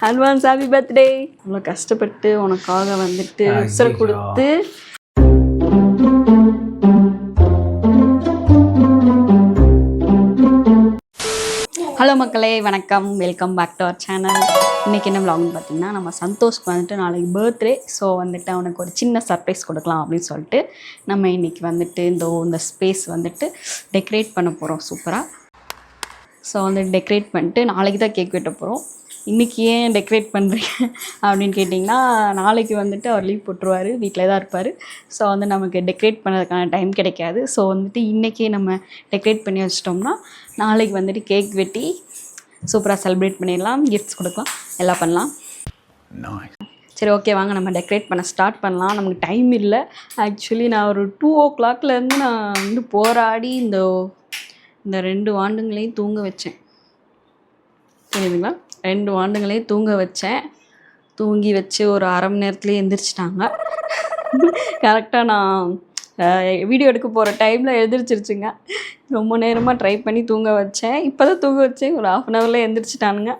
Advance happy birthday. அவ்வளோ கஷ்டப்பட்டு உனக்காக வந்துட்டு உசரை கொடுத்து ஹலோ மக்களே, வணக்கம், welcome back to our channel. இன்றைக்கி என்ன விலாக்னு பார்த்தீங்கன்னா, நம்ம சந்தோஷ்க்கு வந்துட்டு நாளைக்கு பர்த்டே. ஸோ வந்துட்டு அவனுக்கு ஒரு சின்ன சர்ப்ரைஸ் கொடுக்கலாம் அப்படின்னு சொல்லிட்டு நம்ம இன்றைக்கி வந்துட்டு இந்த ஸ்பேஸ் வந்துட்டு டெக்கரேட் பண்ண போகிறோம் சூப்பராக. ஸோ வந்து டெக்கரேட் பண்ணிட்டு நாளைக்கு தான் கேக் வெட்ட போகிறோம். இன்றைக்கி ஏன் டெக்கரேட் பண்ணுறீங்க அப்படின்னு கேட்டிங்கன்னா, நாளைக்கு வந்துட்டு அவர் லீவ் போட்டுருவார், வீட்டில் தான் இருப்பார். ஸோ வந்து நமக்கு டெக்கரேட் பண்ணுறதுக்கான டைம் கிடைக்காது. ஸோ வந்துட்டு இன்றைக்கி நம்ம டெக்கரேட் பண்ணி வச்சிட்டோம்னா நாளைக்கு வந்துட்டு கேக் வெட்டி சூப்பராக செலிப்ரேட் பண்ணிடலாம், கிஃப்ட்ஸ் கொடுக்கலாம், எல்லாம் பண்ணலாம். சரி, ஓகே, வாங்க நம்ம டெக்கரேட் பண்ண ஸ்டார்ட் பண்ணலாம். நமக்கு டைம் இல்லை. ஆக்சுவலி நான் ஒரு 2 o'clock நான் வந்து போராடி இந்த 2 வாண்டுங்களையும் தூங்க வச்சேன். தெரியுதுங்களா? 2 வாண்டுங்களையும் தூங்க வச்சேன். தூங்கி வச்சு ஒரு அரை மணி நேரத்துலேயே எந்திரிச்சிட்டாங்க. கரெக்டாக நான் வீடியோ எடுக்க போகிற டைமில் எழுந்திரிச்சிருச்சுங்க. ரொம்ப நேரமாக ட்ரை பண்ணி தூங்க வச்சேன். இப்போ தான் தூங்க வச்சேன், ஒரு 1/2 hourல எந்திரிச்சிட்டானுங்க.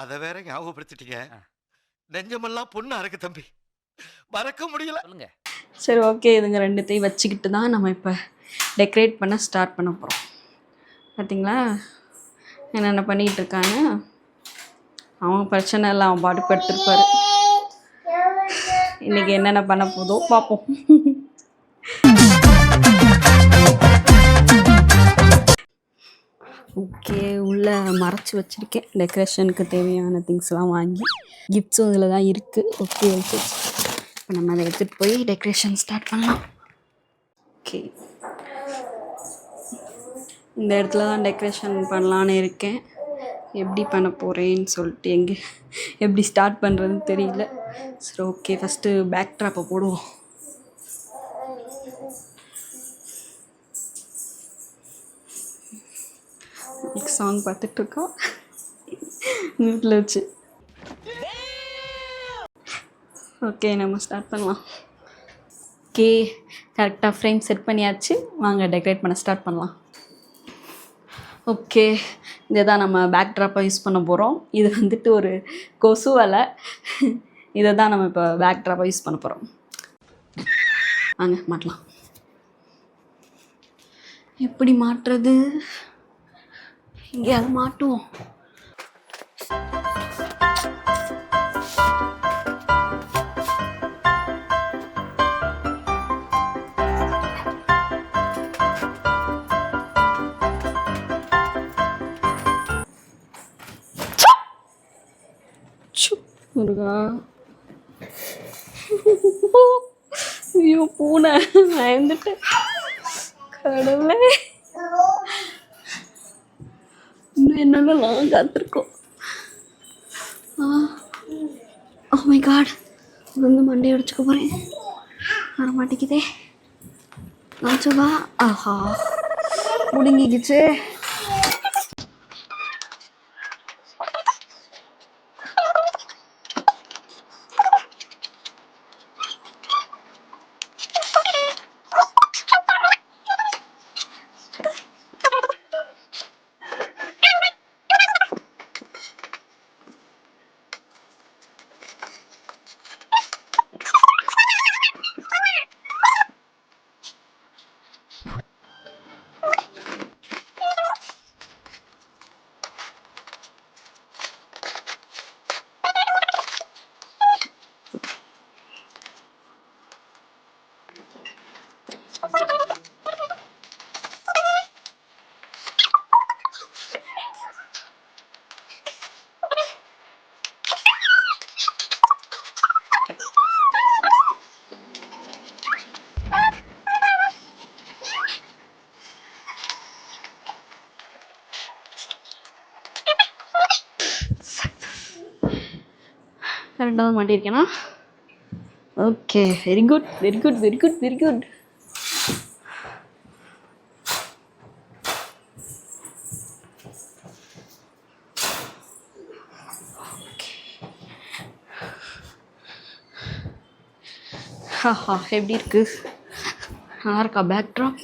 அதை வேற ஞாபகப்படுத்திட்டீங்க. நெஞ்சமெல்லாம் பொண்ணு அறக்கு தம்பி, மறக்க முடியல. சரி, ஓகே, இதுங்க 2த்தையும் வச்சுக்கிட்டு தான் நம்ம இப்போ டெக்கரேட் பண்ண ஸ்டார்ட் பண்ண போகிறோம். பார்த்தீங்களா என்னென்ன பண்ணிகிட்டு இருக்காங்க. அவன் பிரச்சனை இல்லை, அவன் பாட்டு படுத்திருப்பார். இன்றைக்கி என்னென்ன பண்ண போதோ பார்ப்போம். ஓகே, உள்ளே மறைச்சி வச்சுருக்கேன் டெக்கரேஷனுக்கு தேவையான திங்ஸ்லாம் வாங்கி. கிஃப்ட்ஸும் இதில் தான் இருக்குது. ஓகே, ஓகே, இப்போ நம்ம அதை எடுத்துகிட்டு போய் டெக்கரேஷன் ஸ்டார்ட் பண்ணலாம். ஓகே, இந்த இடத்துல தான் டெக்கரேஷன் பண்ணலான்னு இருக்கேன். எப்படி பண்ண போகிறேன்னு சொல்லிட்டு எப்படி ஸ்டார்ட் பண்ணுறதுன்னு தெரியல. சரி, ஓகே, ஃபஸ்ட்டு பேக் ட்ராப்பை போடுவோம். சாங் பார்த்துட்ருக்கோம் வீட்டில் வச்சு. ஓகே, நம்ம ஸ்டார்ட் பண்ணலாம். ஓகே, கரெக்டாக ஃப்ரேம் செட் பண்ணியாச்சு. வாங்க டெக்கரேட் பண்ண ஸ்டார்ட் பண்ணலாம். ஓகே, இதை தான் நம்ம பேக் ட்ராப்பாக யூஸ் பண்ண போகிறோம். இது வந்துட்டு ஒரு கொசு வலை. இதை தான் நம்ம இப்போ பேக் ட்ராப்பாக யூஸ் பண்ண போகிறோம். வாங்க மாட்டலாம். எப்படி மாட்டுறது? எங்கேயாவது மாட்டுவோம். முருகா, ஐயோ பூனை பயந்துட்டு. கடவுளே, இன்னும் என்னென்னலாம் காத்திருக்கோம். ஓ மை காட், வந்து மண்டையை அடிச்சுக்க போகிறேன். வர மாட்டேங்குதே. ஆச்சுவா, ஆஹா, முடிங்கிக்கிச்சு. கரெக்டாக தான் மாட்டியிருக்கேனா? Okay, very good, very good, very good, very good. ஹாஹா, எப்படி இருக்கு? நல்லா இருக்கா backdrop?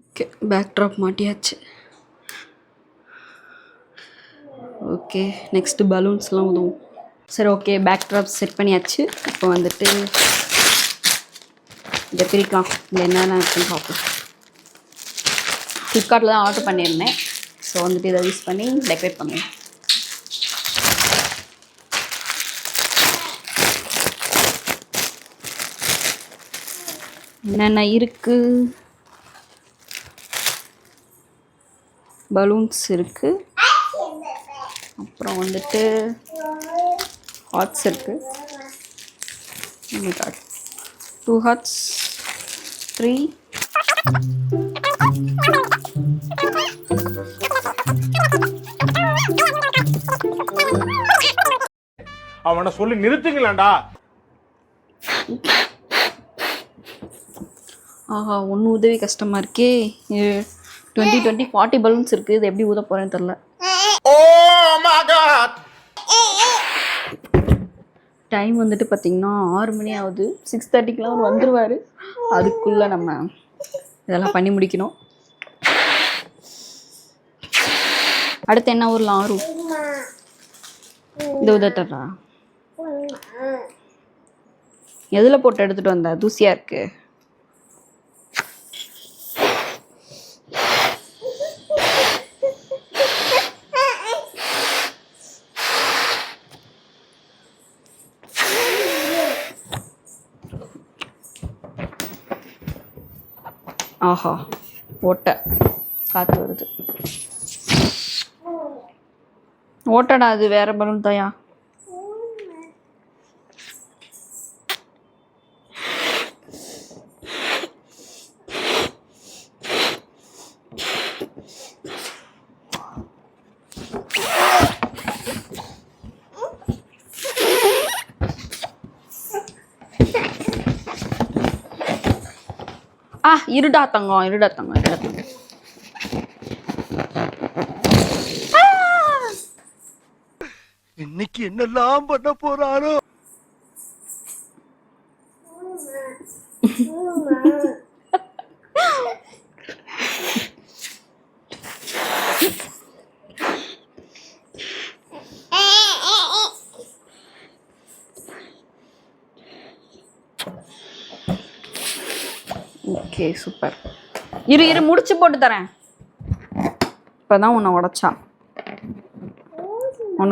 Okay, backdrop மாட்டியாச்சு. ஓகே, ஓகே, நெக்ஸ்ட்டு பலூன்ஸ்லாம் உதவும். சரி ஓகே, பேக் ட்ராப் செட் பண்ணியாச்சு. இப்போ வந்துட்டு இதை பிரிக்கலாம். இல்லை என்னென்ன இருக்குன்னு பார்ப்போம். ஃப்ளிப்கார்ட்டில் தான் ஆர்டர் பண்ணியிருந்தேன். ஸோ வந்துட்டு இதை யூஸ் பண்ணி டெக்கரேட் பண்ணுவேன். என்னென்ன இருக்குது? பலூன்ஸ் இருக்குது, அப்புறம் வந்துட்டு ஹார்ட்ஸ் இருக்குது. 2 ஹார்ட்ஸ், 3. அவனை சொல்லி நிறுத்துங்களேன்டா. ஆஹா, ஒன்றும் உதவி கஷ்டமாக இருக்கே. 20, 20, 40 பலூன்ஸ் இருக்குது. இது எப்படி ஊத போகிறேன்னு தெரில. டைம் வந்துட்டு பார்த்திங்கன்னா 6 மணி ஆகுது. 6:30க்கெலாம் அவர் வந்துடுவார். அதுக்குள்ளே நம்ம இதெல்லாம் பண்ணி முடிக்கணும். அடுத்து என்ன ஊரில் ஆறு இந்த உதட்டா எதில் போட்டு எடுத்துகிட்டு வந்த? தூசியாக இருக்குது. ஆஹா, ஓட்டை காற்று வருது. ஓட்டடா, அது வேற பலூன் தாயா? இருடா தங்கம், இருடா தங்கம், இருடா தங்கம். இன்னைக்கு என்னெல்லாம் பண்ண போறாரோ? Okay, super. இரு முடிச்சு போட்டு தரேன். இப்போதான் உன்னை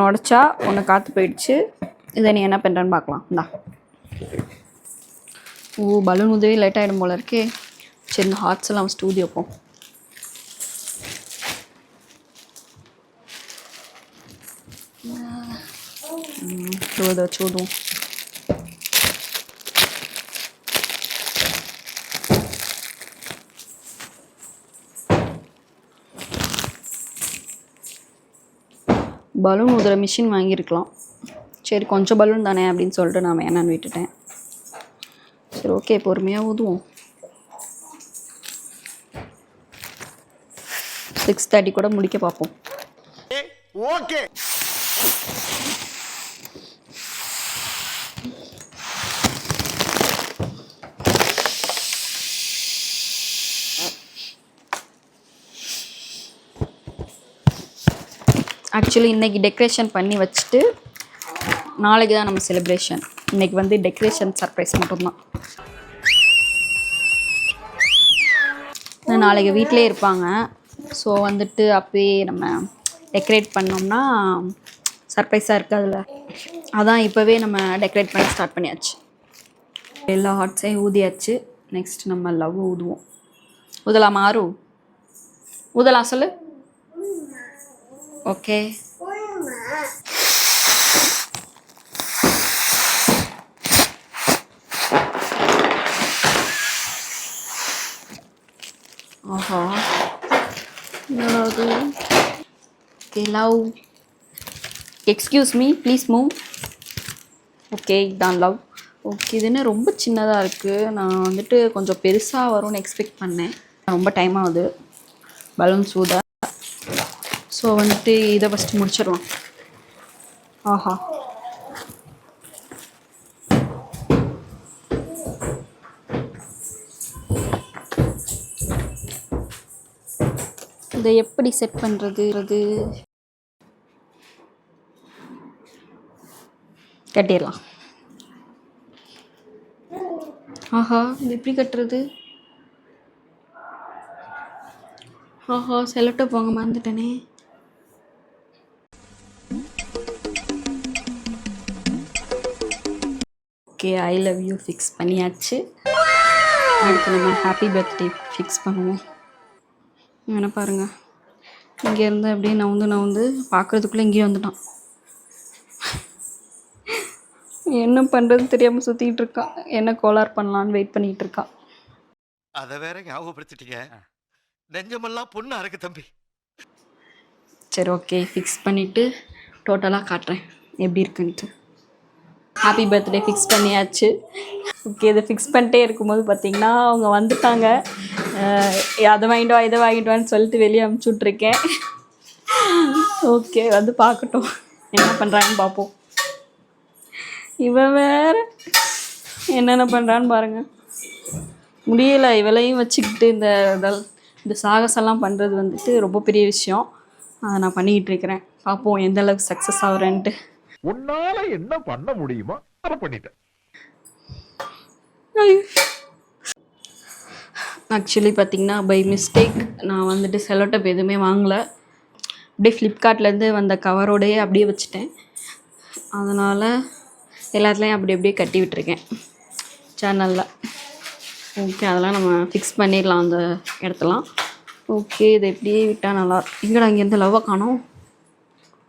உடைச்சா ஒன்று காற்று போயிடுச்சு. இதை நீ என்ன பண்ணுறன்னு பார்க்கலாம். இந்தா. பலூன் உதவி லேட் ஆகிடும் போல இருக்கே. சரி, இந்த ஹார்ட்ஸ் எல்லாம் ஃபஸ்ட்டு ஊதி வைப்போம். இதை வச்சு ஊதுவோம். Balloon ஊதுற machine வாங்கியிருக்கலாம். சரி, கொஞ்சம் பலூன் தானே அப்படின்னு சொல்லிட்டு நான் வேணான்னு விட்டுட்டேன். சரி ஓகே, பொறுமையாக ஊதுவோம். 6:30 கூட முடிக்க பார்ப்போம். ஓகே. ஆக்சுவலி இன்றைக்கி டெக்கரேஷன் பண்ணி வச்சுட்டு நாளைக்கு தான் நம்ம செலிப்ரேஷன். இன்றைக்கி வந்து டெக்கரேஷன் சர்ப்ரைஸ் மட்டும்தான். நாளைக்கு வீட்டிலே இருப்பாங்க. ஸோ வந்துட்டு அப்போயே நம்ம டெக்கரேட் பண்ணோம்னா சர்ப்ரைஸாக இருக்காதுல்ல. அதான் இப்போவே நம்ம டெக்கரேட் பண்ண ஸ்டார்ட் பண்ணியாச்சு. எல்லா ஹார்ட்ஸையும் ஊதியாச்சு. நெக்ஸ்ட் நம்ம லவ் ஊதுவோம். ஊதலாம் மாறு, ஊதலாம் சொல்லு. ஓகே, ஆஹா, என்னது? Okay, love. Excuse me, please move. Okay, இதான் லவ். ஓகே, இது என்ன ரொம்ப சின்னதாக இருக்குது. நான் வந்துட்டு கொஞ்சம் பெருசாக வரும்னு எக்ஸ்பெக்ட் பண்ணேன். ரொம்ப டைம் ஆகுது பலூன்ஸ் ஊத. ஸோ வந்துட்டு இதை ஃபஸ்ட்டு முடிச்சிடலாம். ஆஹா, இதை எப்படி செட் பண்ணுறது? கட்டிடலாம். ஆஹா, இது எப்படி கட்டுறது? ஆஹா, செலட்டோ போங்க மறந்துட்டேனே. Okay, I love you fix பண்ணியாச்சு. அடுத்து நம்ம ஹாப்பி பர்த்டே ஃபிக்ஸ் பண்ணுவோம். என்ன பாருங்க, இங்கேருந்து அப்படியே நவுந்து பார்க்குறதுக்குள்ளே இங்கேயே வந்துட்டான். என்ன பண்ணுறதுன்னு தெரியாமல் சுற்றிக்கிட்டு இருக்கான். என்ன கோளார் பண்ணலான்னு வெயிட் பண்ணிகிட்டு இருக்கான். அதை வேற ஞாபகப்படுத்திட்டீங்க. நெஞ்சமெல்லாம் பொண்ணா இருக்கு தம்பி. சரி, ஓகே, ஃபிக்ஸ் பண்ணிவிட்டு டோட்டலாக காட்டுறேன் எப்படி இருக்குன்ட்டு. ஹாப்பி பர்த்டே ஃபிக்ஸ் பண்ணியாச்சு. ஓகே, இதை ஃபிக்ஸ் பண்ணிட்டே இருக்கும்போது பார்த்திங்கன்னா அவங்க வந்துட்டாங்க. அதை வாங்கிட்டு வா இதை வாங்கிட்டு வான்னு சொல்லிட்டு வெளியே அமுச்சு விட்ருக்கேன். ஓகே, வந்து பார்க்கட்டும் என்ன பண்ணுறாங்கன்னு பார்ப்போம். இவன் வேற என்னென்ன பண்ணுறான்னு பாருங்கள். முடியலை இவளையும் வச்சுக்கிட்டு இந்த சாகசெல்லாம் பண்ணுறது வந்துட்டு ரொம்ப பெரிய விஷயம். அதை நான் பண்ணிக்கிட்டு இருக்கிறேன். பார்ப்போம் எந்த அளவுக்கு சக்ஸஸ் ஆகுறேன்ட்டு. உன்னால என்ன பண்ண முடியுமோ அதை பண்ணிட்டேன். ஆக்சுவலி பார்த்திங்கன்னா பை மிஸ்டேக் நான் வந்துட்டு செலோடேப் எதுவுமே வாங்கலை. அப்படியே ஃப்ளிப்கார்ட்லேருந்து வந்த கவரோடையே அப்படியே வச்சுட்டேன். அதனால் எல்லாத்துலேயும் அப்படியே கட்டி விட்டுருக்கேன் சேனலில். ஓகே, அதெல்லாம் நம்ம ஃபிக்ஸ் பண்ணிடலாம் அந்த இடத்தெல்லாம். ஓகே, இதை எப்படியே விட்டால் நல்லா. எங்கடா இங்கேருந்து லவ்வை காணோம்.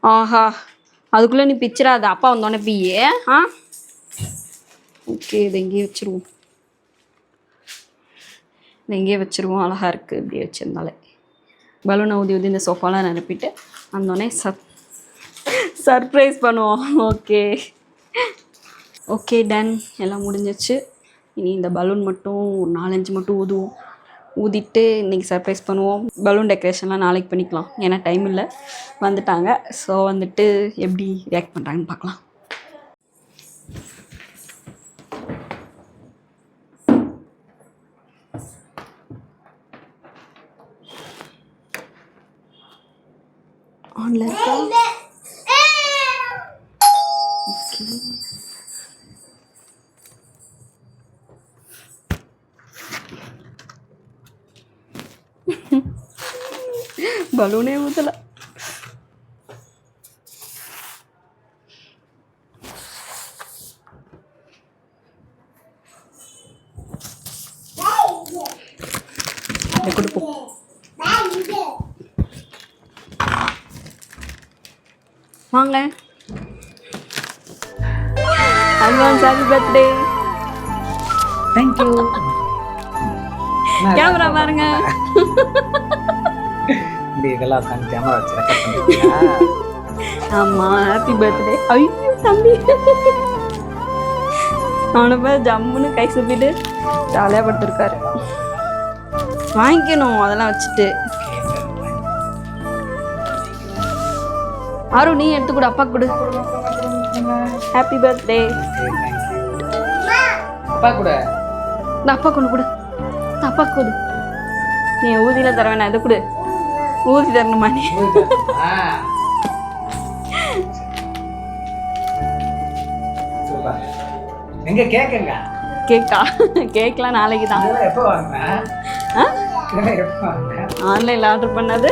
ஆஹா, அதுக்குள்ளே நீ பிச்சிடாத, அப்பா வந்தோடனே பியே. ஓகே, இதை எங்கேயே வச்சுருவோம். இதை எங்கேயே வச்சுருவோம். அழகாக இருக்குது இப்படியே வச்சுருந்தாலே. பலூனை ஊதி இந்த சோஃபாலாம் நிரப்பிட்டு வந்தோடனே சர்ப்ரைஸ் பண்ணுவோம். ஓகே டன், எல்லாம் முடிஞ்சிச்சு. இனி இந்த பலூன் மட்டும் ஒரு 4-5 மட்டும் ஊதிட்டு இன்றைக்கி சர்ப்ரைஸ் பண்ணுவோம். பலூன் டெக்கரேஷன்லாம் நாளைக்கு பண்ணிக்கலாம், ஏன்னா டைம் இல்லை, வந்துட்டாங்க. ஸோ வந்துட்டு எப்படி ரியாக்ட் பண்ணுறாங்கன்னு பார்க்கலாம். ஆன்ல இருக்கா? ஓகே, பலூனே ஊதல. கொடுப்போம். வாங்க, advance happy birthday. Thank you. Camera பாருங்க. இதெல்லாம் உட்காந்து கேமரா வச்சு ரெக்கார்ட் பண்ணிருக்கீங்களா? ஆமா, ஹாப்பி பர்த்டே. ஐயோ தம்பி, அவனை போய் ஜம்முன்னு கை சுப்பிட்டு ஜாலியாக படுத்துருக்காரு. வாங்கிக்கணும் அதெல்லாம் வச்சுட்டு. ஆரு, நீ எடுத்து கொடு, அப்பா கொடு. Happy birthday. அப்பா கூட இந்த அப்பா கொண்டு கொடு, அப்பா கொடு. நீ ஊதியில் தர வேணாம், இதை கொடு. ஊதி தரணுமா நீ? எங்க கேக்குங்க? கேக்லாம் நாளைக்கு தான். எப்போ வாங்க? ஆன்லைனில் ஆர்டர் பண்ணது.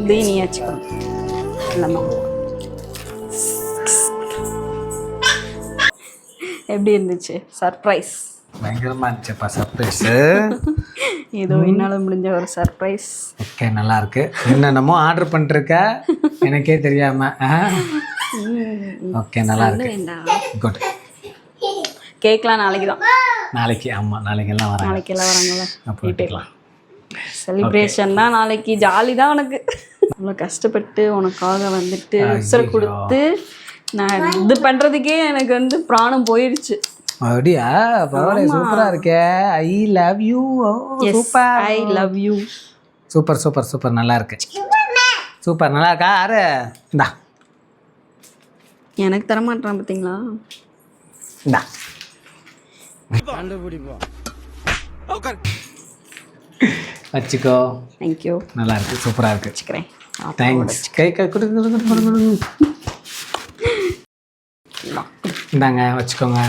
நீ வச்சுக்கணும் இல்லைம்மா. எப்படி இருந்துச்சு சர்ப்ரைஸ்? பயங்கரமா இருந்துச்சுப்பா சர்ப்ரைஸ். ஏதோ என்னால் முடிஞ்ச ஒரு சர்ப்ரைஸ். ஓகே, நல்லா இருக்கு. என்னென்னமோ ஆர்டர் பண்ணிருக்க எனக்கே தெரியாம. ஓகே, நல்லா இருக்கு. குட். கேக்லாம் நாளைக்கு தான். நாளைக்கு? ஆமாம், நாளைக்கு எல்லாம் வராங்க. நாளைக்கு எல்லாம் வராங்களா? போயிட்டுக்கலாம். செலிப்ரேஷன் தான் நாளைக்கு. ஜாலி தான் உனக்கு. அவ்வளோ கஷ்டப்பட்டு உனக்காக வந்துட்டு உசுரை கொடுத்து நான் இது பண்ணுறதுக்கே எனக்கு வந்து பிராணம் போயிடுச்சு. அப்படியா? பரவாயில்ல, சூப்பராக இருக்கே. ஐ love you. Super, I love you. Super super super, நல்லா இருக்கு. சூப்பர், நல்லா இருக்கா? ஆறு இந்தா. எனக்கு தரமாட்டான் பார்த்தீங்களா? இந்தா வச்சுக்கோ. தேங்க்யூ. நல்லா இருக்கு, சூப்பராக இருக்கு. வச்சுக்கிறேன். தேங்க்ஸ். கை கை கொடு. வா இந்தாங்க வச்சுக்கோங்க.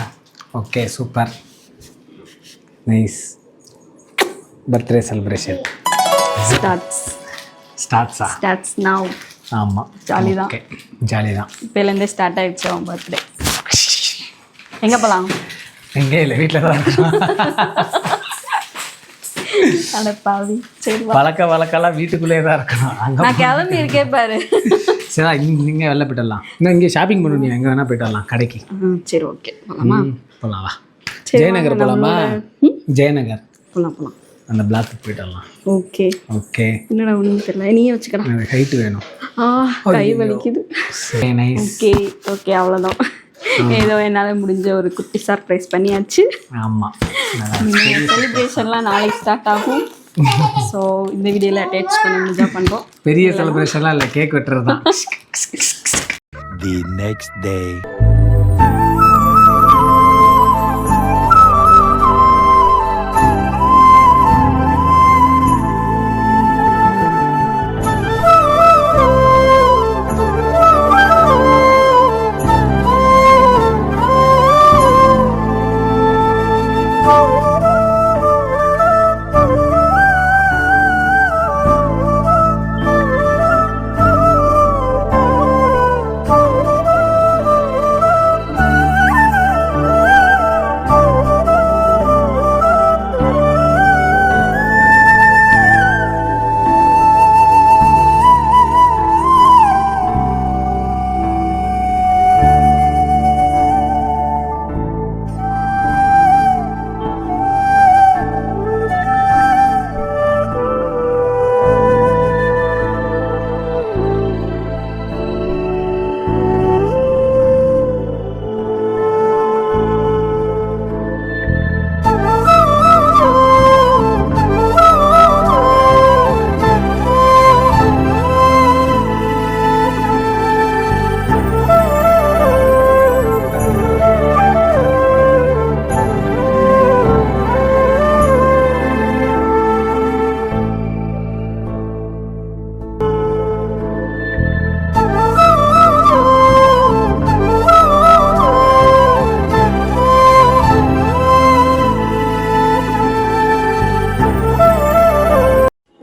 Okay super nice. Birthday celebration starts now. ஆமாம் ஜாலி தான். ஓகே ஜாலி தான். இப்போலேருந்தே ஸ்டார்ட் ஆகிடுச்சு அவன் பர்த்டே. எங்கே போகலாம்? எங்கே இல்லை, வீட்டில் தான் இருக்கணும். அட பாவி. சரி வா. வழக்கெல்லாம் வீட்டுக்குள்ளேயே தான் இருக்கணும். அங்கே நான் கிளம்பி இருக்கேன் பாரு. சரி நீங்கள் வெளில போயிடலாம். இன்னும் இங்கே ஷாப்பிங் பண்ணணும், நீ எங்கே வேணால் போயிடலாம் கடைக்கு. சரி ஓகே போகலாமா? போகலாம் வா. சரி, ஜெயநகர் வாங்க, போகலாமா? ஜெயநகர் போகலாம். அந்த பிளாக்கு போயிடலாம். Okay okay. என்னடா ஒன்றும் தெரியல, நீயே வச்சுக்கலாம். எனக்கு ஹைட்டு வேணும். கை வலிக்குது. நைஸ். ஓகே ஓகே அவ்வளோதான். ஏதோ என்னால் முடிஞ்ச ஒரு குட்டி சர்ப்ரைஸ் பண்ணியாச்சு. ஆமாம் செலிப்ரேஷன்லாம் நாளைக்கு ஸ்டார்ட் ஆகும். ஸோ இந்த வீடியோவில் அட்டாச் பண்ண முடிஞ்சா பண்ணுறோம். பெரிய செலிப்ரேஷன்லாம் இல்லை, கேக் வெட்டுறது தான். The next day.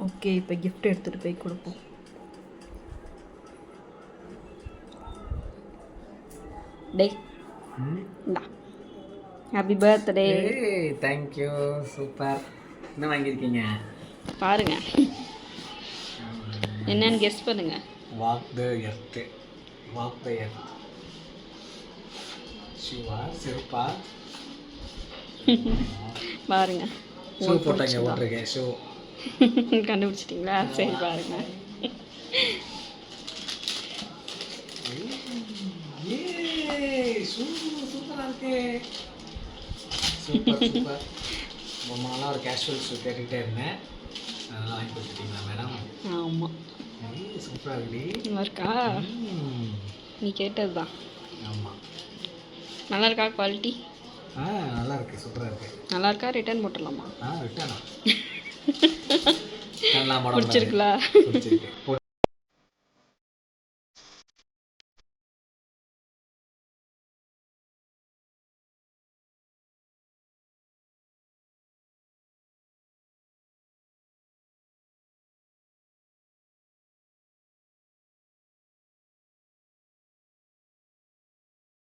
ஓகே இப்போ கிஃப்ட் எடுத்துகிட்டு போய் கொடுப்போம். டேய் இந்தா ஹாப்பி பர்த்டே. Thank you super. என்ன வாங்கியிருக்கீங்க பாருங்க, என்னன்னு கெஸ் பண்ணுங்க. Walk the earth. Walk the earth. ஷூவா செருப்பா? பாருங்க ஷூ போட்டாங்க ஓட்டிருக்கேன். ஷூ கண்டுபிடிச்சிட்டிங்களா? சரி பாருங்க. சூப்பராக இருக்கு. Super super. ரொம்பலாம் ஒரு கேஷுவல் ஷூ கேட்டுக்கிட்டே இருந்தேன், அதெல்லாம் வாங்கி கொடுத்துட்டீங்களா மேடம்? ஆமாம் சூப்பராக இருக்குடி. நல்லா இருக்கா? நீ கேட்டது தான். ஆமாம் நல்லா இருக்கா குவாலிட்டி? நல்லா இருக்கு, சூப்பராக இருக்கு. நல்லா இருக்கா? ரிட்டர்ன் போட்டுடலாமா? ரிட்டர்னா? பிடிச்சிருக்குல்ல? பிடிச்சிருக்கு.